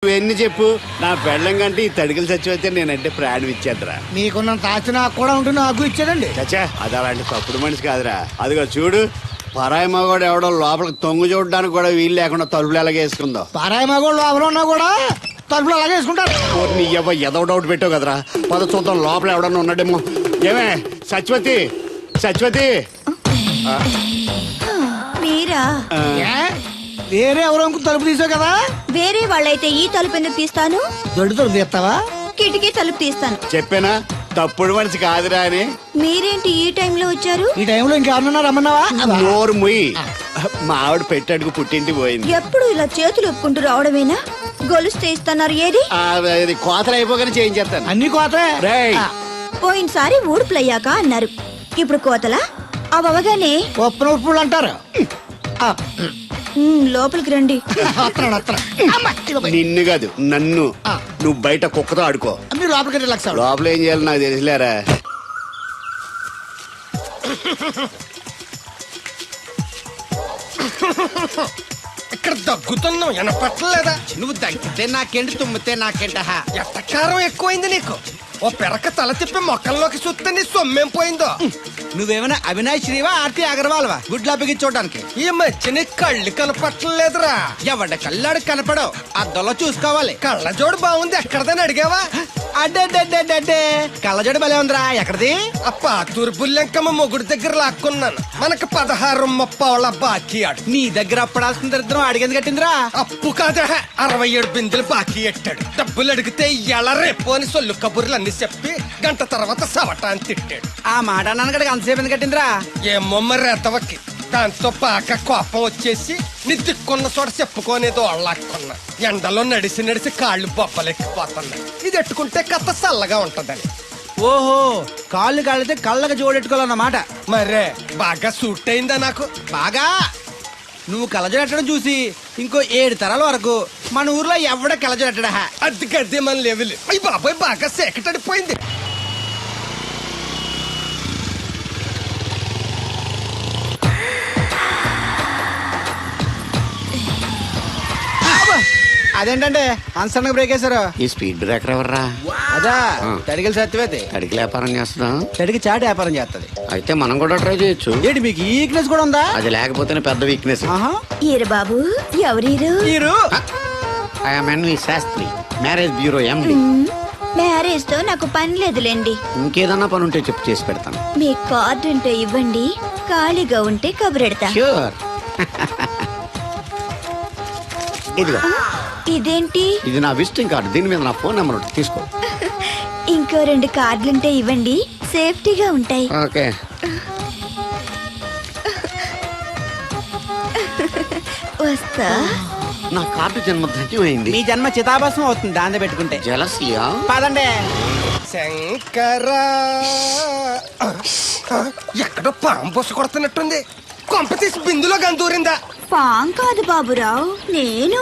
నువ్వెన్ని చెప్పు, నా పెళ్ళం కంటే ఈ తడికలు చచ్చిపోతే నేనంటే ప్రాణం ఇచ్చేద్దరా. మీకున్నంత ఆస్తి నాకు కూడా ఉంటుంది, నాకు ఇచ్చాడండి. చచ్చా, అది అలాంటి తప్పుడు మనిషి కాదురా. అదిగో చూడు, పరాయి మగోడు ఎవడో లోపలికి తొంగు చూడడానికి కూడా వీలు లేకుండా తలుపులు ఎలాగే వేసుకుందో. పారాయి మగోళ్ళు లోపల ఉన్నా కూడా తలుపులు అలాగే వేసుకుంటారు. నీ ఎదో డౌట్ పెట్టావు కదరా. పద చూద్దాం లోపల ఎవడన్నా ఉన్నాడేమో. ఏమే సత్యవతి, సత్యవతి. మీరా? వేరే ఎవరో తలుపు తీసావు కదా. వేరే వాళ్ళైతే ఈ తలుపు ఎందుకు తీస్తాను? దొడ్డు తలుపు తీస్తావా? కిటికీ తలుపు తీస్తాను. చెప్పానా తప్పుడు మనిషి కాదురా అని. మీరేంటి ఈ టైంలో వచ్చారు? ఈ టైంలో ఇంకెవరన్నా రమ్మన్నావా? నోరు ముయ్యి. మా ఆవిడ పెట్టాడుకు పుట్టింటి పోయింది. ఎప్పుడు ఇలా చేతులు ఒప్పుకుంటూ రావడమేనా? గొలుస్తే ఇస్తున్నారు ఏది? కోతలు అయిపోగానే చేయించేస్తాను. అన్ని కోతే. పోయినసారి ఊడుపులయ్యాక అన్నారు, ఇప్పుడు కోతలా? అవగానే ఒప్పున ఉప్పులు అంటారు. లోపలికి రండి. నిన్ను కాదు నన్ను. నువ్వు బయట కుక్కతో ఆడుకో. మీరు లోపలికి లక్ష. లోపల ఏం చేయాలి నాకు తెలిసిలేరా. ఇక్కడ దగ్గుతున్నావు వినపట్టలేదా? నువ్వు దగ్గితే నాకేంటి, తుమ్మితే నాకేంట. ఎట్టకారం ఎక్కువైంది నీకు. ఓ పెరక తల తిప్పి మొక్కల్లోకి చూస్తే నీ సొమ్మేం పోయిందో. నువ్వేమైనా అవినాష్ శ్రీవా, ఆర్తి అగర్వాల్వా గుడ్లా బిగించోడానికి? ఈ మధ్య నీ కళ్ళు కనపట్టలేదురా. ఎవడ కళ్ళాడు కనపడవు, అద్దంలో చూసుకోవాలి. కళ్ళజోడు బాగుంది, ఎక్కడదని అడిగావా? అడ్డే కళ్ళజోడు భలే ఉందిరా. ఎక్కడిది? ఆ పాతూరు బుల్లెంకమ్మ మొగుడు దగ్గర లాక్కున్నాను. మనకు 16 బాకీ ఆడు. నీ దగ్గర అప్పడాల్సిన దరిద్రం అడిగింది కట్టిందిరా. అప్పు కాదా, 67 బిందెలు బాకీ ఎట్టాడు. డబ్బులు అడిగితే ఎలా రేపు అని సొల్లు కబుర్లు అన్ని చెప్పి గంట తర్వాత సవటాన్ని తిట్టాడు. ఆ మాట నాన్నగడికి అంతసేపు ఎందుకు కట్టిందిరా? ఏమో మరి రెతవకి. దాంతో బాగా కోపం వచ్చేసి నీ దిక్కున్న చోట చెప్పుకోనేదో అళ్ళాక్కున్నా. ఎండలో నడిసి నడిసి కాళ్ళు బొబ్బలెక్కిపోతున్నాయి. ఇది ఎట్టుకుంటే కథ చల్లగా ఉంటదని. ఓహో, కాళ్ళు కాళ్ళైతే కళ్ళకి జోడెట్టుకోవాలన్నమాట. మరే బాగా సూట్ అయిందా నాకు? బాగా. నువ్వు కళ్ళజోడెట్టడం చూసి ఇంకో 7 తరాల వరకు మన ఊర్లో ఎవడ కళ్ళజోడెట్టడా. అది గడ్డి మన లెవెల్. అయ్యి బాబాయ్ బాగా సేకటడిపోయింది. అదేంటంటే అన్సడన్ బ్రేక్ వేశారు. ఈ స్పీడ్ బ్రేకర్ ఎవర్రా? అదా తడికలు సత్యవేతే. అడిగి వ్యాపారం చేస్తున్నాం. తడికి చాటు వ్యాపారం చేస్తది. అయితే మనం కూడా ట్రై చేయొచ్చు. ఏంటి మీకు ఈ వీక్నెస్ కూడా ఉందా? అది లేకపోతేనే పెద్ద వీక్నెస్. ఈరు బాబు, ఎవరీరు? మీరు I'm N V Sastri, marriage bureau MD. Marriage తో నాకు పని లేదులేండి. ఇంకేదన్నా పని ఉంటే చెప్పు, చేసి పెడతాను. మీ కార్డు ఉంటే ఇవ్వండి, ఖాళీగా ఉంటే కబురెడతా. ష్యూర్. ఇదిగో, ఇదేంటి? ఇది నా విజిటింగ్ కార్డు. దీని మీద నా ఫోన్ నెంబర్ ఉంటుంది, తీసుకో. ఇంకో 2 కార్డులుంటే ఇవ్వండి, సేఫ్టీగా ఉంటాయి. ఓకే. వస్తా. నా కార్డు జన్మ ధన్యమైంది. మీ జన్మ చితాభాసం అవుతుంది దాన్ని పెట్టుకుంటే. జలసియా? పదండి. శంకరా, ఎక్కడో పాము బొస్సు కొడుతున్నట్టుంది. కొంప తీసి బిందులో గందూరిందా? పాం కాదు బాబురావు, నేను.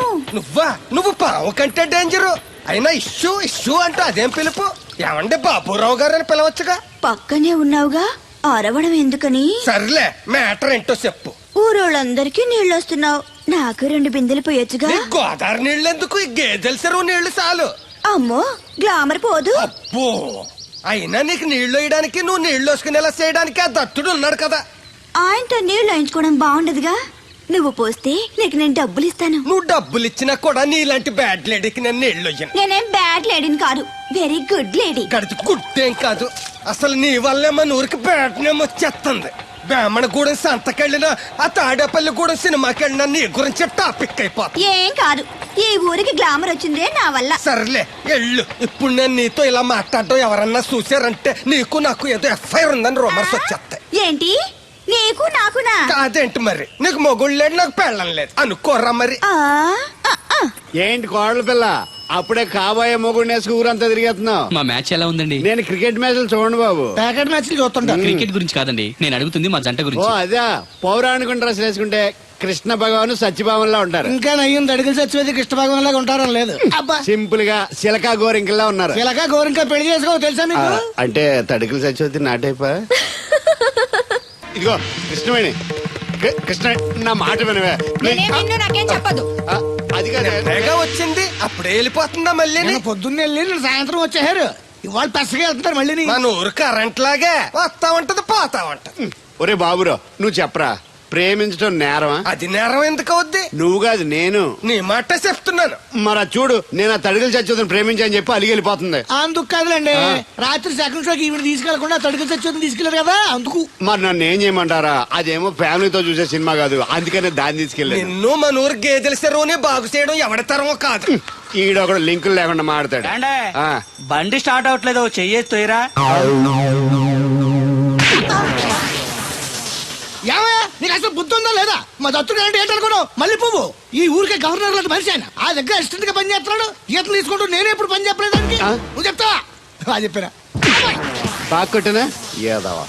నువ్వు పాము కంటే డేంజరు. అయినా ఇష్యూ ఇష్యూ అంటూ అదేం పిలుపు? ఏమంటే బాబురావు గారు అని పిలవచ్చుగా. పక్కనే ఉన్నావుగా, అరవడం ఎందుకని? సర్లే, మ్యాటర్ ఏంటో చెప్పు. ఊరోళ్ళందరికీ నీళ్ళొస్తున్నావు, నాకు 2 బిందెలు పోయొచ్చుగా. ఈ గోదావరి నీళ్ళు ఎందుకు? ఈ గేదెల చెరువు నీళ్లు చాలు. అమ్మో, గ్లామర్ పోదు. అబ్బో, అయినా నీకు నీళ్లు వేయడానికి, నువ్వు నీళ్లు వేసుకునేలా చేయడానికి ఆ దత్తుడు ఉన్నాడు కదా. ఆయనతో నీళ్లు వేయించుకోవడం బాగుండదుగా. నువ్వు పోస్తే నీకు నేను డబ్బులు ఇస్తాను. నువ్వు డబ్బులు ఇచ్చినా కూడా నీలాంటి బ్యాడ్ లేడీకి నేను నీళ్లు ఇయ్యను. నేనేం బ్యాడ్ లేడీని కాదు, వెరీ గుడ్ లేడీ. గడిచి గుడ్డేం కాదు. అసలు నీ వల్లే మన ఊరికి బ్యాడ్ నేమ్ వచ్చేస్తుంది. బ్రాహ్మణగూడెం సంతకెళ్ళినా, ఆ తాడేపల్లిగూడెం సినిమాకెళ్ళినా నీ గురించి టాపిక్ అయిపోతుంది. ఏం కాదు, ఈ ఊరికి గ్లామర్ వచ్చిందే నా వల్ల. సర్లే ఎళ్ళు. ఇప్పుడు నేను నీతో ఇలా మాట్లాడటం ఎవరన్నా చూసారంటే నీకు నాకు ఏదో ఎఫ్ఐఆర్ ఉందని రూమర్స్ వచ్చేస్తాయి. ఏంటి? నీకు నాకునా? కాదేంటి మరి? నీకు మొగుళ్ళు లేడు, నాకు పెళ్ళం లేదు అనుకోరా మరి. ఏంటి కోడల పిల్ల, అప్పుడే కాబోయే మొగుడు నేసుకు ఊరంతా తిరిగేస్తున్నావు. మా మ్యాచ్ ఎలా ఉందండి? నేను క్రికెట్ మ్యాచ్లు చూడండి బాబు. ప్యాకెట్ మ్యాచ్లు చూస్తుంటా. క్రికెట్ గురించి కాదండి నేను అడుగుతుంది, మా జంట ఓ గురించి. అదే, పౌరాణిక డ్రెస్ వేసుకుంటే కృష్ణ భగవాన్ సత్యభావంలా ఉంటారు. ఇంకా నయ్యం తడికలు చచ్చిపోతే కృష్ణ భగవాన్ లాగా ఉంటారని లేదు. అబ్బా, సింపుల్ గా సిలకా గోరింకల్లా ఉన్నారు. ఇలాగా గోరింకా పెళ్లి చేసుకో తెలుసా మీకు? అంటే తడికలు చచ్చిపోతే నాటైపా. ఇదిగో కృష్ణవేణి, కృష్ణ నా మాట వినవే. నాకేం చెప్పదు. అది కాదు. నిన్నగా వచ్చింది అప్పుడే వెళ్ళిపోతుందా మళ్ళీ నేను పొద్దున్నే వెళ్ళి నేను సాయంత్రం వచ్చేసారు ఇవాళ పెసగా వెళ్తున్నారు మళ్ళీ మన ఊరు కరెంట్ లాగే వస్తా ఉంటది పోతా ఉంటది. ఒరే బాబురా నువ్వు చెప్పరా, ప్రేమించడం నేరమా? అది నేరం ఎందుకు అవుద్ది? నువ్వు కాదు నేను. నీ మాట చెప్తున్నాను. మరి అది చూడు, నేను ఆ తడికలు చచ్చోదని ప్రేమించని చెప్పి అలిగి వెళ్ళిపోతుంది. అందుకు కాదులేండి రాత్రి సెకండ్ షోకి ఈవిడ తీసుకెళ్లకుండా తడికి తెచ్చి తీసుకెళ్లారు కదా అందుకు. మరి నన్ను ఏం చేయమంటారా? అదేమో ఫ్యామిలీతో చూసే సినిమా కాదు, అందుకనే దాన్ని తీసుకెళ్ళాను. నిన్ను మన ఊరు గేదెల చెరువుని బాగు చేయడం ఎవడి తరమో కాదు. ఈడొకడు లింకులు లేకుండా మాడతాడు. ఆ. బండి స్టార్ట్ అవట్లేదు చెయ్యేసి తోయరా. ఏమయ్యా నీకు అసలు బుద్ధి ఉందా లేదా? మా దత్తుడు అంటే ఏంటనుకున్నావు? మళ్ళీ పువ్వు ఈ ఊరికే గవర్నర్ లాంటి మనిషి ఆయన. ఆ దగ్గర అసిస్టెంట్ గా పని చేస్తున్నాడు. ఈతలు తీసుకుంటూ నేనే ఇప్పుడు పని చెప్పలేదు దానికి. ఆ? నువ్వు చెప్తావా? అది చెప్పారా? బాగా కొట్టినా ఏదవా.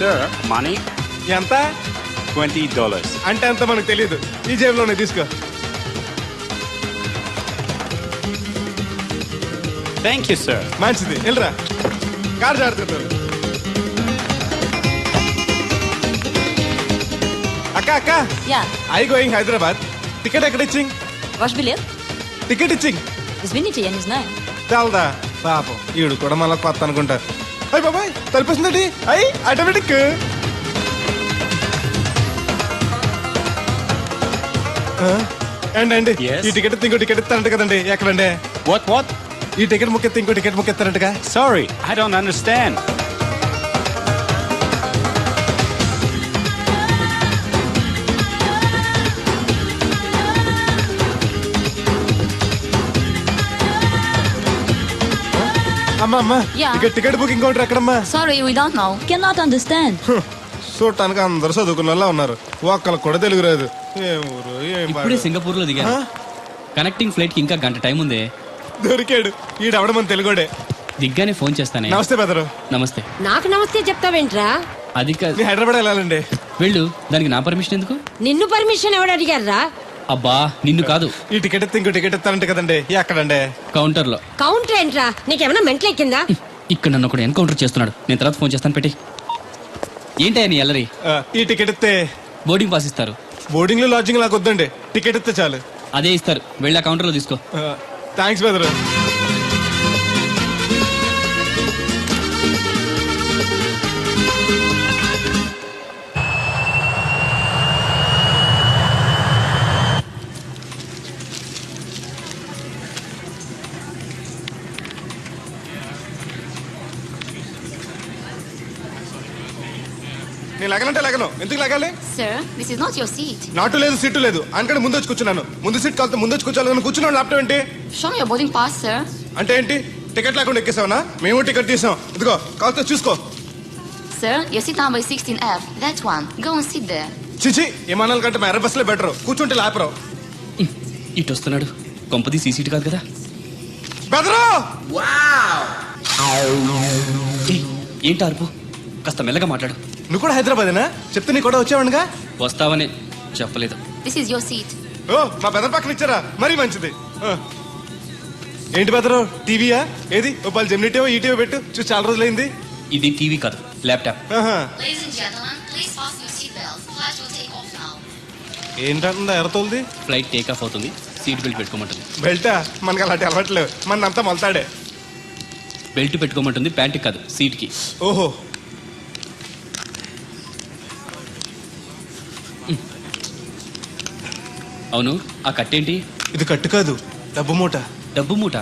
Sir, money ఎంత $20. అంటే అంత మనకు తెలియదు. ఈ జేబులోనే తీసుకో. Thank you, sir. మంచిది వెళ్ళరా. కారు జాడుతుంది. అక్క అక్క Ja, I going Hyderabad. Ticket ఎక్కడ ఇచ్చింగ్? ваш билет? టికెట్ ఇచ్చింగ్ Извините, я не знаю. తెలదా పాపం ఈడు కూడా మళ్ళీ కొత్త అనుకుంటారు. అయ్యి బాబాయ్ తలిపేసిందండి. అయ్యి ఆటోమేటిక్. అండి Yes. ఈ టికెట్ ఇంకో టికెట్ ఇస్తారంట కదండి. ఎక్కడండి? What? ఈ టికెట్ ముక్కెత్తి ఇంకో టికెట్ ముక్కెత్తారంటగా. Sorry, I don't understand. అమ్మా అమ్మా Yeah. ఇక టికెట్ బుకింగ్ కౌంటర్ ఎక్కడమ్మా? Sorry, we don't know. Cannot understand. చూడటానికి అందరు చదువుకున్న వాళ్ళ ఉన్నారు. ఒక్కళ్ళకి కూడా తెలుగు రాదు. ఏం ఊరు ఏం ఇప్పుడే పాడు. సింగపూర్ లో దిగాను. కనెక్టింగ్ ఫ్లైట్ కి ఇంకా గంట టైం ఉంది. దొరికాడు ఈడవడం మన తెలుగుడే. దిగ్గానే ఫోన్ చేస్తానే. నమస్తే బెదరు. నమస్తే. నాకు నమస్తే చెప్తావేంట్రా? అది కాదు. నీ హైదరాబాద్ వెళ్ళాలండి. వెళ్ళు, దానికి నా పర్మిషన్ ఎందుకు? నిన్ను పర్మిషన్ ఎవడు అడిగారా? అబ్బా నిన్ను కాదు, ఈ టికెట్ ఎత్తి ఇంకో టికెట్ ఇస్తారంట కదండి. ఎక్కడండి? కౌంటర్ లో. కౌంటర్ ఏంట్రా? నీకేమైనా మెంటల్ ఎక్కిందా? ఇక్కడ నన్ను ఒకడు ఎన్కౌంటర్ చేస్తున్నాడు. నేను తర్వాత ఫోన్ చేస్తాను, పెట్టి. ఏంటయ్యా నీ అల్లరి? ఈ టికెట్ ఇస్తే బోర్డింగ్ పాస్ ఇస్తారు. బోర్డింగ్ లో లాడ్జింగ్ నాకు వద్దండి. టికెట్ ఇస్తే చాలు. అదే ఇస్తారు, వెళ్ళి ఆ కౌంటర్ లో తీసుకో. థ్యాంక్స్ బెదరు. నేను లగనంటే లగను. ఎందుకు లగాలి? Sir, this is not your seat. నాటు లేదు సీటు లేదు. అందుకని ముందు వచ్చి కూర్చున్నాను. ముందు సీట్ కాలితే ముందు వచ్చి కూర్చోాలని కూర్చున్నాను. ల్యాప్టాప్ ఏంటి Show me your boarding pass, sir. అంటే ఏంటి? టికెట్ లేకుండా ఎక్కేసావనా? మేము టికెట్ తీసాం. ఇదిగో కాలితే చూసుకో. Sir, your seat number is 16F. That one. Go and sit there. చిచి విమానాల కంటే మా ఎర్ర బస్సులే బెటర్. కూర్చుంటే లాపరావు. ఇటు వస్తున్నాడు. కొంపది సీసీటీ కాదు కదా. బెదరు ఏయ్, ఏంటి అరుపు? కాస్త మెల్లగా మాట్లాడు. నువ్వు కూడా హైదరాబాదేనా? చెప్తే నీ కూడా వచ్చావనుగా. వస్తావనే చెప్పలేదు. This is your seat. ఓ మా బెదర్ పక్కన ఇచ్చారా? మరీ మంచిది. ఏంటి బెదరు టీవీయా? ఏది ఓ పాలు జెమినిటీవో ఈటీవో పెట్టు. చూసి చాలా రోజులైంది. ఇది టీవీ కాదు, laptop. Ladies and gentlemen, please fasten your seatbelts. Flight will take off now. ఏంటంటుందా ఎర్రతోల్ది? ఫ్లైట్ టేక్ ఆఫ్ అవుతుంది, సీట్ బెల్ట్ పెట్టుకోమంటుంది. బెల్టా? మనకి అలాంటి అలవాట్లేవు. మన అంతా మొలతాడే. బెల్ట్ పెట్టుకోమంటుంది, ప్యాంట్కి కాదు, సీట్కి. ఓహో అవును, ఆ కట్టేంటి? ఇది కట్టు కాదు, డబ్బు మూట. డబ్బు మూట.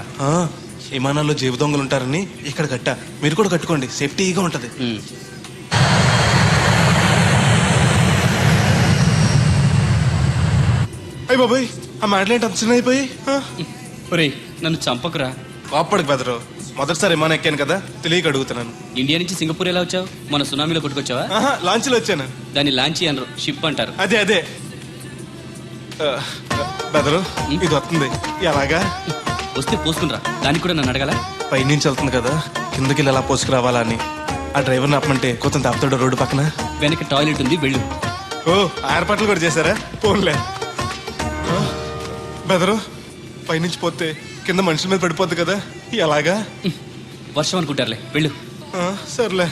విమానాల్లో జేబు దొంగలు ఉంటారని ఇక్కడ కట్ట. మీరు కూడా కట్టుకోండి, సేఫ్టీగా ఉంటది. అయ్యి బాబాయ్ ఆ మాటలేంటి అంత చిన్న అయిపోయి? ఒరేయ్, నన్ను చంపకురా. కోప్పడికి బెదరు. మొదటిసారి విమానం ఎక్కాను కదా, తెలియక అడుగుతున్నాను. ఇండియా నుంచి సింగపూర్ ఎలా వచ్చావు? మన సునామీలో కొట్టుకొచ్చావా? లాంచ్లో వచ్చాను. దాన్ని లాంచీ అనరు, షిప్ అంటారు. అదే అదే బెదరు ఇది వస్తుంది. ఎలాగా? వస్తే పోసుకునిరా. దానికి కూడా నన్ను అడగాల? పైనుంచి వెళ్తుంది కదా, కిందకి ఎలా పోసుకురావాలా అని. ఆ డ్రైవర్ని ఆపమంటే కొంత తాపుతాడు రోడ్డు పక్కన. వెనక టాయిలెట్ ఉంది, వెళ్ళు. ఓ ఏర్పాట్లు కూడా చేశారా? పోన్లే. బెదరు పైనుంచి పోతే కింద మనుషుల మీద పడిపోద్ది కదా, ఎలాగా? వర్షం అనుకుంటారులే వెళ్ళు. సర్లే.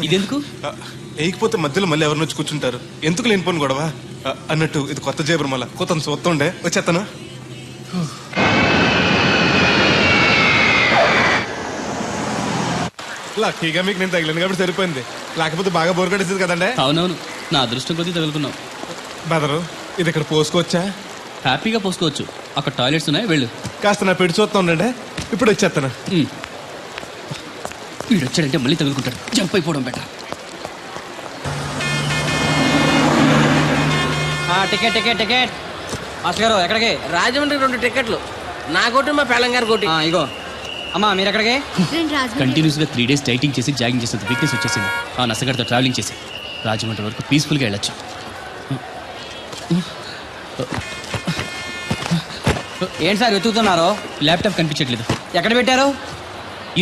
ఇదెందుకు? వేయకపోతే మధ్యలో మళ్ళీ ఎవరిని వచ్చి కూర్చుంటారు, ఎందుకు లేనిపోను గొడవ అన్నట్టు. ఇది కొత్త జేబురు, మళ్ళా కొత్త చూస్తుండే వచ్చేస్తాను. లక్కీగా మీకు నేను తగిలింది కాబట్టి సరిపోయింది, లేకపోతే బాగా బోర్ కట్టేసింది కదండి. అవునవును, నా అదృష్టం కొద్దీ తగులుకున్నావు. బెదరు, ఇది ఇక్కడ పోసుకోవచ్చా? హ్యాపీగా పోసుకోవచ్చు, అక్కడ టాయిలెట్స్ ఉన్నాయి, వెళ్ళు. కాస్త నా పెట్టి చూస్తా ఉండండి, ఇప్పుడు వచ్చేస్తాను. వీడు వచ్చాడంటే మళ్ళీ తగులుకుంటాడు, జంప్ అయిపోవడం better. Ticket ticket ticket master గారు ఎక్కడికి? రాజమండ్రి 2 టికెట్లు, నా కోటి మా పెళ్ళం గారి కోటి. ఇగో అమ్మా, మీరు ఎక్కడికి? కంటిన్యూస్ గా 3 days డైటింగ్ చేసి జాగింగ్ చేసేంత వీక్నెస్ వచ్చేసింది. ఆ నసగడతో ట్రావెలింగ్ చేసి రాజమండ్రి వరకు పీస్ఫుల్గా వెళ్ళొచ్చు. ఏంటి సార్ వెతుకుతున్నారు? ల్యాప్టాప్ కనిపించట్లేదు. ఎక్కడ పెట్టారు?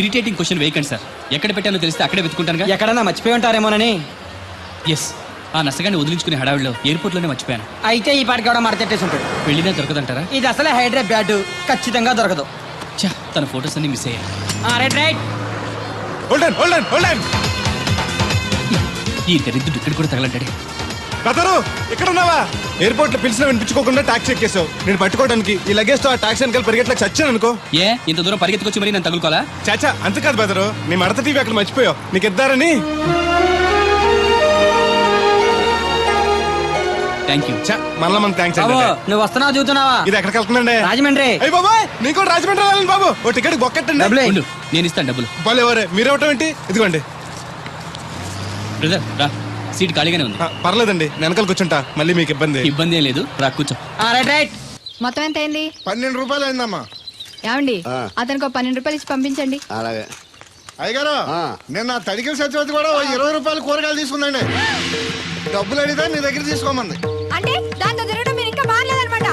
ఇరిటేటింగ్ క్వశ్చన్ వేయకండి సార్, ఎక్కడ పెట్టానో తెలిస్తే అక్కడే వెతుకుంటానుగా. ఎక్కడన్నా మర్చిపోయి ఉంటారేమోనని. ఎస్, ఆ నసగాన్ని వదిలించుకునే హడావిడిలో ఎయిర్పోర్ట్ లోనే మర్చిపోయాను. అయితే ఈ పాటికి కూడా మడతెట్టేసి ఉంటాడు. వెళ్ళినా దొరకదంటారా? ఇది అసలే హైదరాబాద్, ఖచ్చితంగా దొరకదు. చా, తన ఫొటోస్ అన్ని మిస్ అయ్యాయి. Right right. ఈ దరిద్రుడు ఇక్కడ కూడా తగలంటాడే. బెదరు, ఇక్కడ ఉన్నావా? ఎయిర్పోర్ట్ లో పిలిచినా వినిపించుకోకుండా టాక్సీ ఎక్కేసావు. నేను పట్టుకోవడానికి ఈ లగేజ్ తో ఆ టాక్సీ వెనకాల పరిగెట్లకు చచ్చాను అనుకో. ఏ ఇంత దూరం పరిగెత్తుకొచ్చి మరి నేను తగులుకోవాలా? చాచా, అంతకాదు బెదరు, నీ మడత టీవీ అక్కడ మర్చిపోయావు, నీకు ఇద్దారని. Thank you. మళ్ళా మనకు థ్యాంక్స్ అండి. నువ్వు వస్తున్నావు చూస్తున్నావా? ఇది ఎక్కడికి వెళ్తుందండి? రాజమండ్రి. అయ్యి బాబాయ్, నీకు కూడా రాజమండ్రి రావాలని బాబు. ఓ టికెట్ బొక్కట్టండి. ఉండు, నేను ఇస్తాను డబ్బులు. బాలే ఎవరే, మీరు ఇవ్వటం ఏంటి? ఇదిగోండి. బ్రదర్ రా, సీట్ ఖాళీగానే ఉంది. పర్లేదండి, వెనకాల కూర్చుంటా, మళ్ళీ మీకు ఇబ్బంది. ఇబ్బంది ఏం లేదు, రా కూర్చో. Right right. మొత్తం ఎంత అయింది? 12 రూపాయలు అయిందమ్మా. ఏమండి, అతనికి 12 రూపాయలు ఇచ్చి పంపించండి. అలాగే. అయ్యగారు, నిన్న తడికిల సత్యవతి కూడా 20 రూపాయలు కూరగాయలు తీసుకుందండి. డబ్బులు అడిగితే నీ దగ్గర తీసుకోమంది. అంటే దాంతో తిరగడం మీరు ఇంకా మారలేదన్నమాట.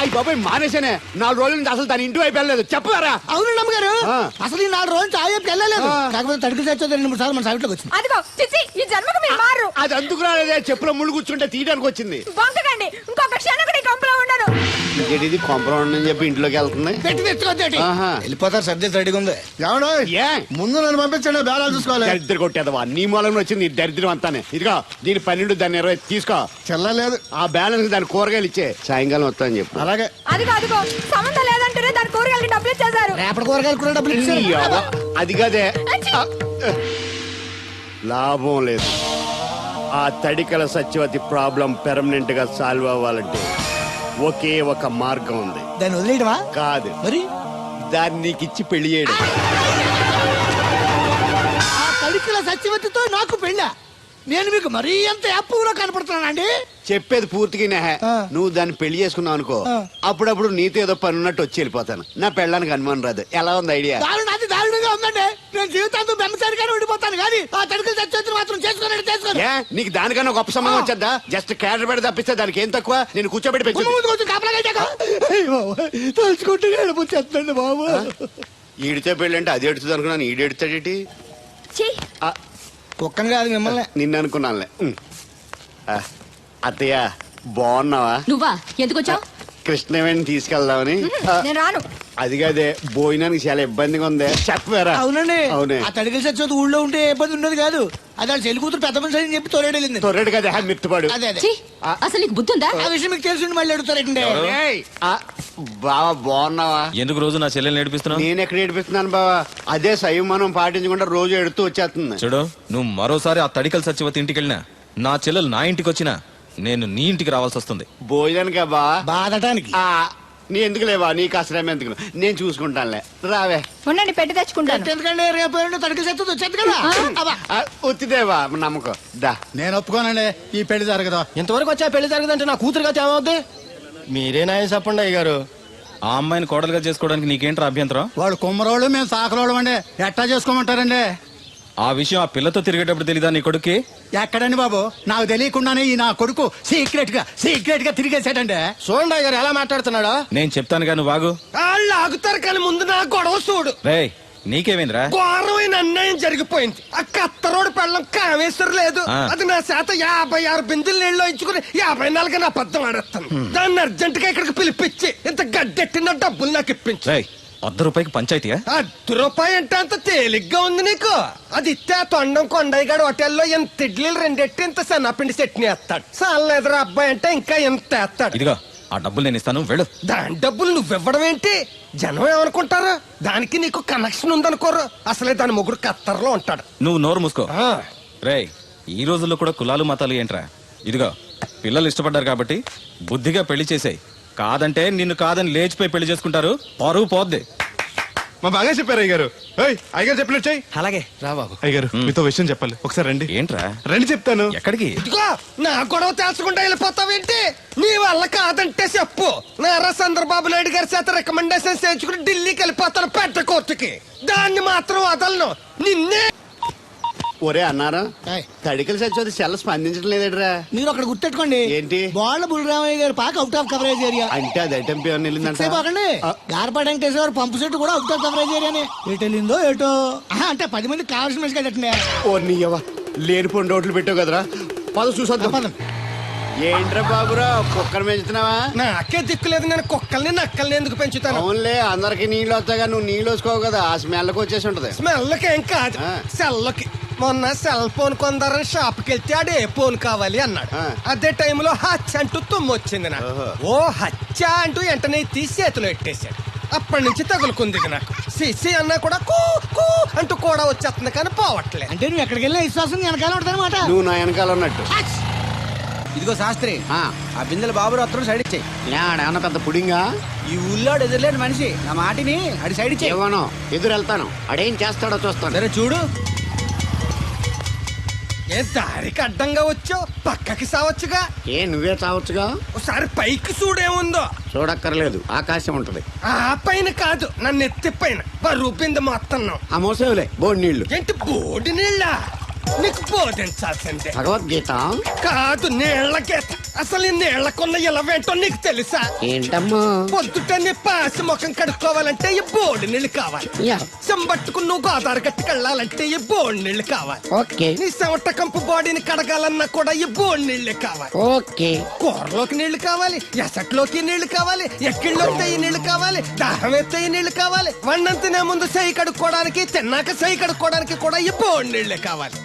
అయ్యి బాబాయ్, మానేసానే 4 రోజుల నుంచి అసలు తన ఇంటి వైపు వెళ్ళలేదు. చెప్పారా? అవునండి అమ్మగారు, అసలు ఈ 4 రోజులు చాయకి వెళ్ళలేదు. కాకపోతే తడికి సత్యవతి 2-3 సార్లు మన సైట్లోకి వచ్చింది. అదిగో చిచ్చి, ఈ జన్మకు మీరు మారు. అది అందుకు రాలేదే, చెప్పులో ముళ్ళు కూర్చుంటే తీయడానికి వచ్చింది. బొంకకండి, ఇంకొక క్షణం కూడా ఈ కంపులో ఉండను. ఇది కొంపరం ఉండని చెప్పి ఇంట్లోకి వెళ్తుంది. పెట్టి తెచ్చుకోండి, ఆహా. వెళ్ళిపోతారు. సర్ది రెడీగా ఉంది. ఏమన్నా ఏ ముందు నన్ను పంపించండి, బేరాలు చూసుకోవాలి. దరిద్ర కొట్టేదవా, నీ మూలంలో వచ్చింది ఈ దరిద్రం అంతానే. ఇదిగో దీని 12, దాన్ని 20 తీసుకో. చెల్లలేదు. ఆ బ్యాలెన్స్ దాని కూరగాయలు ఇచ్చే, సాయంకాలం వస్తాను చెప్పు. అలాగే. అదిగో సంబంధం లేదంటేనే దాని కూరగాయలకి డబ్బులు ఇచ్చేశారు. రేపటి కూరగాయలు కూడా డబ్బులు ఇచ్చారు. అది కదే, లాభం లేదు. ఆ తడికల సత్యవతి ప్రాబ్లం పెర్మనెంట్ గా సాల్వ్ అవ్వాలంటే ఒకే ఒక మార్గం ఉంది. దాన్ని వదిలేయడమా? కాదు, మరి దాన్ని నీకిచ్చి పెళ్లి చేయడం. ఆ తడికల సత్యవతితో నాకు పెళ్ళా? నేను మీకు మరీ ఎంత యాప్లో కనపడుతున్నానండి? చెప్పేది పూర్తిగా నెహే. ఆ. నువ్వు దాన్ని పెళ్లి చేసుకున్నావు అనుకో, అప్పుడప్పుడు నీతో ఏదో పని ఉన్నట్టు వచ్చి వెళ్ళిపోతాను. నా పెళ్ళానికి అనుమానం రాదు. ఎలా ఉంది ఐడియా? అది దారుణంగా ఉందండి. నేను జీవితాంతం బెమ్మసారిగానే ఉండిపోతాను కానీ ఆ తడికల సత్యవతిని మాత్రం చేసుకోను. ఏ, నీకు దానికన్నా గొప్ప సంబంధం వచ్చేద్దా? జస్ట్ క్యాడర్ పెట్టి తప్పిస్తే దానికి ఏం తక్కువ? నేను కూర్చోబెట్టి పెంచు. తలుచుకుంటే వెళ్ళిపోతుందండి బాబు. ఈడితే పెళ్ళి అంటే అది ఎడుతుంది అనుకున్నాను, ఈడు ఎడుతాడేటి? కుక్కను కాదు మిమ్మల్ని. నిన్ను అనుకున్నానులే. అత్తయ్య, బాగున్నావా? నువ్వా? ఎందుకు వచ్చావు? కృష్ణవేణి తీసుకెళ్దామని. నేను రాను. అది కాదే, భోజనానికి చాలా ఇబ్బందిగా ఉంది. చెప్పారా? అవునండి. అవునే. ఆ తడికల సత్యవతి ఊళ్ళో ఉంటే ఏ ఇబ్బంది ఉండదు కాదు. అది వాళ్ళ చెల్లి కూతురు పెద్ద మనిషి అని చెప్పి తోలేడెళ్ళింది. తొర్రెడు కదా మిత్తుపాడు. అదే అదే. ఛీ, అసలు నీకు బుద్ధి ఉందా? ఆ విషయం మీకు తెలిసి మళ్ళీ అడుగుతారండి. బావా, బాగున్నావా? ఎందుకు రోజు నా చెల్లెల్ని ఏడిపిస్తున్నావు? నేను ఎక్కడ ఏడిపిస్తున్నాను బావా? అదే సంయమనం పాటించకుండా రోజు ఎడుతూ వచ్చేస్తుంది. చూడు, నువ్వు మరోసారి ఆ తడికల సత్యవతి ఇంటికి వెళ్ళినా, నా చెల్లెలు నా ఇంటికి వచ్చినా, నేను నీ ఇంటికి రావాల్సి వస్తుంది. భోజనానికా బావా? బాధటానికి. నీ ఎందుకు లేవా, నీకు అసలేం ఎందుకు, నేను చూసుకుంటానులే. రావే. ఉండండి, పెట్టి తెచ్చుకుంటాను. ఎందుకంటే రేపు తడికల సత్యవతి వచ్చేది కదా. ఉత్తిదేవా నమ్మకం. దా. నేను ఒప్పుకోనండి, ఈ పెళ్లి జరగదు. ఇంతవరకు వచ్చా పెళ్లి జరగదంటే నా కూతురుగా ఏమవుద్ది? మీరే నాయం చెప్పండి అయ్యగారు. ఆ అమ్మాయిని కోడలుగా చేసుకోవడానికి నీకేంట్రా అభ్యంతరం? వాళ్ళు కుమ్మరోళ్ళు, మేము సాకరోళ్ళు అండి. ఎట్టా చేసుకోమంటారండి? ఆ విషయం ఆ పిల్లతో తిరిగేటప్పుడు తెలీదా నీ కొడుక్కి? ఎక్కడండి బాబు, నాకు తెలియకుండానే ఈ నా కొడుకు సీక్రెట్ గా తిరిగేసాడండి. చూడండి అయ్యగారు ఎలా మాట్లాడుతున్నాడా. నేను చెప్తానుగా, నువ్వు బాగు. వాళ్ళు ఆగుతారు కానీ ముందు నా గొడవ చూడు. రేయ్, నీకేమైందిరా? ఘోరమైన అన్యాయం జరిగిపోయింది. ఆ కత్తరోడు పెళ్ళం కామేశ్వరం లేదు. ఆ. అది నా చేత 56 బిందులు నీళ్ళు ఇచ్చుకుని 54 నా అబద్ధం ఆడేస్తాను. దాన్ని అర్జెంట్ గా ఇక్కడికి పిలిపించి ఇంత గడ్డెట్టిన డబ్బులు నాకు ఇప్పించు. రేయ్, ₹100 పంచాయతీయా? ₹10 అంటే అంత తేలిగ్గా ఉంది నీకు. అది ఇస్తే ఆ తొండం కొండయ్యగాడు హోటల్లో ఎంత ఇడ్లీలు రెండెట్టి ఇంత సన్నపిండి చట్నీ వేస్తాడు. చాలా ఎదురు అబ్బాయి అంటే ఇంకా ఎంత వేస్తాడు. ఇదిగో ఆ డబ్బులు నేను ఇస్తాను, వెళ్ళు. దాని డబ్బులు నువ్వివ్వడం ఏంటి? జనం ఏమనుకుంటారు? దానికి నీకు కనెక్షన్ ఉందనుకోరు. అసలే దాని ముగ్గురు కత్తర్లో ఉంటాడు. నువ్వు నోరు మూసుకో. ఆ. రేయ్, ఈ రోజుల్లో కూడా కులాలు మతాలు ఏంట్రా? ఇదిగో పిల్లలు ఇష్టపడ్డారు కాబట్టి బుద్ధిగా పెళ్లి చేసేయ్. కాదంటే నిన్ను కాదని లేచిపోయి పెళ్లి చేసుకుంటారు, పరువు పోద్ది. మా బాగా చెప్పారు అయ్యగారు. అయ్యగారు చెప్పినట్టు చెయ్యి. అలాగే రా బాబు. అయ్యగారు మీతో విషయం చెప్పాలి, ఒకసారి రండి. ఏంట్రా? రండి చెప్తాను. ఎక్కడికి? ఇదిగో నా గొడవ తెలుసుకుంటా వెళ్ళిపోతావేంటి? నీ వల్ల కాదంటే చెప్పు. నారా చంద్రబాబు నాయుడు గారి చేత రికమెండేషన్ చేయించుకుని ఢిల్లీకి వెళ్ళిపోతాను పెద్ద కోర్టుకి. దాన్ని మాత్రం వదలను. నిన్నే ఒరే అన్నారా, ఏయ్. తడికలు చచ్చి సెల్ స్పందించడం లేదట్రా. మీరు అక్కడ గుర్తెట్టుకోండి. ఏంటి? బాళ్ళ బుల్రామయ్య గారు పాక అవుట్ ఆఫ్ కవరేజ్ ఏరియా. అంటే అది ఐటమ్ పేరు వెళ్ళిందంట. పోకండి. గార్పాడు వెంకటేశ్వర పంపు సెట్ కూడా అవుట్ ఆఫ్ కవరేజ్ ఏరియానే. ఎటు వెళ్ళిందో ఏటో. అంటే 10 మంది కావాల్సిన మనిషి కదండి. ఓ నీయవ్వ, లేనిపోయిన రోడ్లు పెట్టావు కదరా. పద చూసొద్దాం. పదం. ఏంట్రా బాబురా, కుక్కర్ పెంచుతున్నావా? నాకే దిక్కులేదు. నేను కుక్కల్ని నక్కల్ని ఎందుకు పెంచుతాను? అవునులే, అందరికి నీళ్ళు వస్తాగా నువ్వు నీళ్ళు వేసుకోవు కదా, ఆ స్మెల్కి వచ్చేసి ఉంటది. స్మెల్కి ఏం కాదు, ఆ. సెల్కి. మొన్న సెల్ ఫోన్ కొందరని షాప్కి వెళ్తే ఆడే ఫోన్ కావాలి అన్నాడు. ఆ. అదే టైంలో హచ్చ అంటూ తుమ్మొచ్చింది నాకు. ఓహో. ఓ హచ్చ అంటూ వెంటనే తీసి చేతిలో ఎట్టేశాడు. అప్పటి నుంచి తగులుకుంది ఇది నాకు. సిసి అన్నా కూడా కూ కూ అంటూ కూడా వచ్చేస్తుంది కానీ పోవట్లేదు. అంటే నువ్వు ఎక్కడికి వెళ్ళినా విశ్వాసం వెనకాల ఉంటానమాట. నువ్వు నా వెనకాల ఉన్నట్టు. ఇదిగో శాస్త్రి, ఆ బిందెల బాబు వస్త్రం సైడ్ ఇచ్చేయి. ఏమన్నా పెద్ద పుడింగా? ఈ ఊళ్ళో ఎదురులేని మనిషి నా మాటిని అడి సైడ్ ఇచ్చేయి. ఏమనో ఎదురు వెళ్తాను, అడేం చేస్తాడో చూస్తాను. సరే చూడు. ఏ దారికి అడ్డంగా వచ్చావు? పక్కకి సావచ్చుగా. ఏ నువ్వే చావచ్చుగా. ఒకసారి పైకి చూడేముందో. చూడక్కర్లేదు, ఆకాశం ఉంటది. ఆ పైన కాదు, నన్ను ఎత్తి పైన రూపింది మొత్తం. ఆ మోసేవులే బోడి నీళ్లు. ఏంటి బోడి నీళ్ళ? నీకు బోధించాల్సిందే. భగవద్గీత కాదు, నీళ్ల గీత. అసలు ఈ నీళ్లకున్న ఇలవేంటో నీకు తెలుసా? ఏంటమ్మా? పొద్దుట నీ పాసి ముఖం కడుక్కోవాలంటే ఈ బోడి నీళ్ళు కావాలి. యా. చెంబట్టుకుని నువ్వు గోదావరి గట్టుకు వెళ్ళాలంటే ఈ బోడి నీళ్ళు కావాలి. ఓకే నీ చెమట కంపు బాడీని కడగాలన్నా కూడా ఈ బోడి నీళ్ళే కావాలి. ఓకే. కూరలోకి నీళ్లు కావాలి, ఎసట్లోకి నీళ్లు కావాలి, ఎక్కిళ్ళొస్తే ఈ నీళ్లు కావాలి, దాహం ఎత్తే ఈ నీళ్లు కావాలి. వండంతినే ముందు చెయ్యి కడుక్కోవడానికి, తిన్నాక చెయ్యి కడుక్కోవడానికి కూడా ఈ బోడి నీళ్లే కావాలి.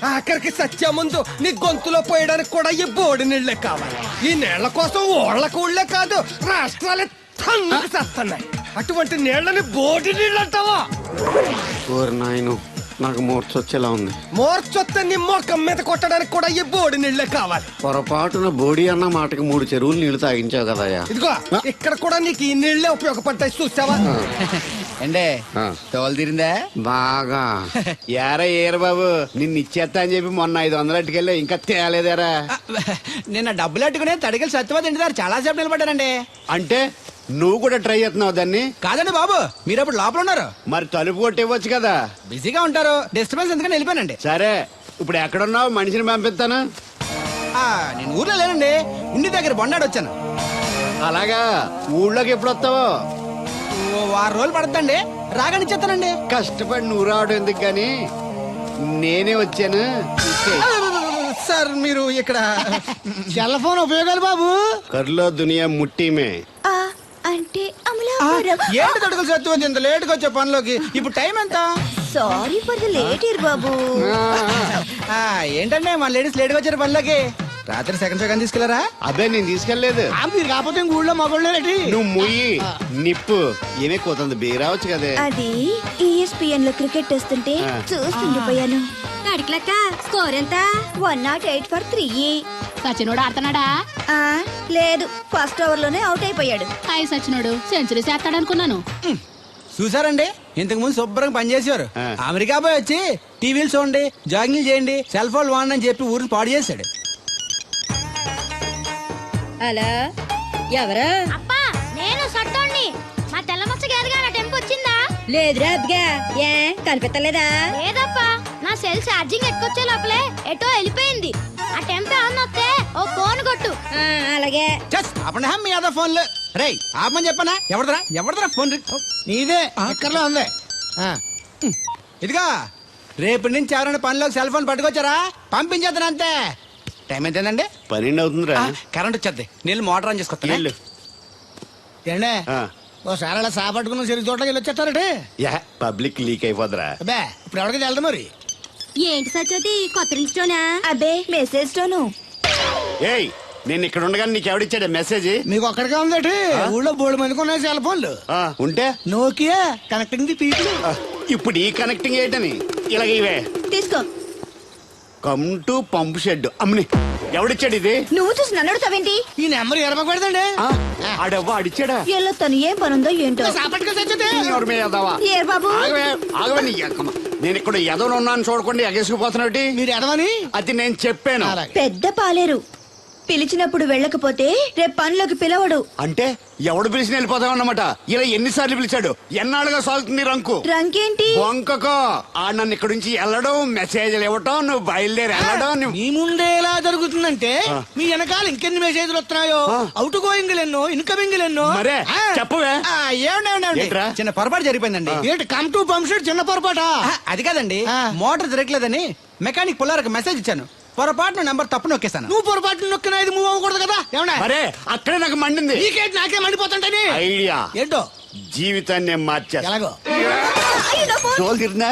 ఆఖరికి సత్య ముందు నీ గొంతులో పోయడానికి కూడా ఈ బోడి నీళ్లే కావాలి. ఈ నీళ్ల కోసం ఓళ్లకు ఊళ్ళే కాదు, రాష్ట్రాలే తన్నుకు చేస్తున్నాయి. అటువంటి నీళ్లని బోడి నీళ్ళు అంటావా? ఓరి నాయను, నాకు మూర్చొచ్చేలా ఉంది. మోర్చొత్తే నీ మొఖం మీద కొట్టడానికి కూడా ఈ బోడి నీళ్లే కావాలి. పొరపాటున బోడి అన్న మాటకి 3 చెరువులు నీళ్లు తాగించావు కదయ్యా. ఇదిగో ఇక్కడ కూడా నీకు ఈ నీళ్లే ఉపయోగపడతాయి, చూసావా? ఏండే ఆ. తోలు తీరిందా? బాగా ఏర బాబు, నిన్ను ఇచ్చేస్తా అని చెప్పి మొన్న 500 అట్టుకెళ్ళి ఇంకా తేలేదేరా. నిన్న డబ్బులు అట్టుకునే తడికలు సత్యవతి ఇంటి దగ్గర చాలా సేపు నిలబడ్డానండి. అంటే నువ్వు కూడా ట్రై చేస్తున్నావు దాన్ని? కాదండి బాబు, మీరు అప్పుడు లోపల ఉన్నారు. మరి తలుపు కొట్టివ్వచ్చు కదా. బిజీగా ఉంటారు, డిస్టర్బెన్స్ ఎందుకని వెళ్ళిపోయానండి. సరే, ఇప్పుడు ఎక్కడున్నావు? మనిషిని పంపిస్తాను. నేను ఊర్లో లేనండి, ఉండి దగ్గర బొండాడు వచ్చాను. అలాగా, ఊళ్ళోకి ఎప్పుడు వస్తావో? ఓ 6 రోజులు పడుతుందండి, రాగానే చెప్తానండి. కష్టపడి నువ్వు రావడం ఎందుకు గాని నేనే వచ్చాను. సార్ మీరు ఇక్కడ సెల్ ఫోన్ ఉపయోగాలు బాబు. కర్లో దునియా ముట్టిమే. అంటే అమలాపురం. ఏంటి తడుకులు సత్యవతి ఇంత లేట్ గా వచ్చే పనిలోకి? ఇప్పుడు టైం ఎంత? Sorry for the late year బాబు. ఏంటంటే మన లేడీస్ లేట్ గా వచ్చారు పనిలోకి. రాత్రి సెకండ్ షో కానీ తీసుకెళ్లారా? అదే నేను తీసుకెళ్లేదు. మీరు కాకపోతే ఇంక ఊళ్ళో మగోళ్ళేటి. నువ్వు ముయ్యి నిప్పు. ఏమే కోతుంది బీరావచ్చు కదే. అది ESPN లో క్రికెట్ వస్తుంటే చూస్తుండిపోయాను. అడిగిలక్క స్కోర్ ఎంత? 108 for 3. సచినోడు ఆడుతున్నాడా? లేదు, ఫస్ట్ ఓవర్ లోనే అవుట్ అయిపోయాడు. హాయ్ సచినోడు సెంచరీ చేస్తాడనుకున్నాను. చూసారండి, ఇంతకు ముందు శుభ్రంగా పనిచేసేవారు. అమెరికా పోయి వచ్చి టీవీలు చూడండి, జాగింగ్ చేయండి, సెల్ ఫోన్ వాడండి అని చెప్పి ఊరిని పాడు చేశాడు. అలా ఎవరా? అప్పా నేను సట్టోణ్ణి. మా తెల్లమచ్చ గేదగా నా టెంపు వచ్చిందా? లేదురా అబ్బగా, ఏ కనిపెట్టలేదా? లేదప్పా, నా సెల్ ఛార్జింగ్ ఎక్కొచ్చే లోపలే ఎటో వెళ్ళిపోయింది. ఆ టెంపు ఏమన్నొస్తే ఓ ఫోన్ కొట్టు. అలాగే. అప్పుడు మీ అదా ఫోన్లు రేయ్ ఆపమని చెప్పనా? ఎవడదరా ఫోన్? నీదే ఎక్కర్లో ఉంది. ఇదిగా రేపటి నుంచి ఎవరైనా పనిలోకి సెల్ ఫోన్ పట్టుకొచ్చారా పంపించేద్దాను అంతే. టైం ఎంతేనండి? 12 అవుతుందిరా. కరెంట్ వచ్చేది. నీళ్ళు మోటార్ ఆన్ చేసుకొస్తాను. వెళ్ళు. ఏండే ఆ. ఓసారి అలా సాపట్టుకున్న సరి చోట్లకి వెళ్ళి వచ్చేస్తారటే యా పబ్లిక్ లీక్ అయిపోద్రా. అబ్బే ఇప్పుడు ఎవరికి వెళ్దాం మరి. ఏంటి సత్యవతి కొత్త రింగ్స్టోనా? అబ్బే మెసేజ్ తోను. ఏయ్ నేను ఇక్కడ ఉండగా నీకు ఎవడిచ్చాడు మెసేజ్? మీకు ఒక్కడికే ఉందటి ఊళ్ళో బోర్డు మందికి ఉన్నాయి సెల్ ఫోన్లు. ఉంటే నోకియా కనెక్టింగ్ ది పీపుల్. ఇప్పుడు ఈ కనెక్టింగ్ ఏంటని ఇలాగ ఇవే తీసుకో. Come to pump shed. అమ్మని ఎవడిచ్చాడు ఇది? నువ్వు చూసి నన్ను అడుగుతావేంటి? ఈ నెంబర్ ఎరమకూడదండి. ఆడవ్వ అడిచాడా? ఎల్లో తను ఏం పనుందో ఏంటో. సాపట్టుకు సత్యవతి. ఏర్ బాబు ఆగవని నేను ఇక్కడ ఎదవను ఉన్నాను చూడకుండా ఎగేసుకుపోతున్నావు. మీరు ఎడమని అది నేను చెప్పాను. పెద్ద పాలేరు. పిలిచినప్పుడు వెళ్ళకపోతే రేపు పనిలోకి పిలవడు. అంటే ఎవడు పిలిచిన వెళ్ళిపోతామన్నమాట. ఇలా ఎన్నిసార్లు పిలిచాడు? ఎన్నాళ్ళుగా సాగుతుంది రంకు. రంకేంటి? వంకకో ఆ నన్ను ఇక్కడ నుంచి వెళ్ళడం, మెసేజ్లు ఇవ్వటం, నువ్వు బయలుదేరి వెళ్ళడం. మీ ముందే ఎలా జరుగుతుందంటే మీ వెనకాల ఇంకెన్ని మెసేజ్లు వస్తున్నాయో. అవుట్ గోయింగ్ ఎన్నో, ఇన్కమింగ్ ఎన్నో. మరే చెప్పవే. ఏంట్రా? చిన్న పొరపాటు జరిగిపోయిందండి. ఏంటి కమ్ టు పంప్ షెడ్ చిన్న పొరపాట? అది కాదండి, మోటార్ తిరగలేదని మెకానిక్ పుల్లారకు మెసేజ్ ఇచ్చాను. పొరపాటున నెంబర్ తప్పు నొక్కేశాను. నువ్వు పొరపాటు నొక్కిన ఇది మూవ్ అవ్వకూడదు కదా. ఏమన్నా మరే అక్కడే నాకు మండింది. నీకేంటి నాకే మండిపోతుంటని ఐడియా ఏంటో జీవితాన్ని మార్చేస్తా. ఎలాగో తోలు తిరిగినా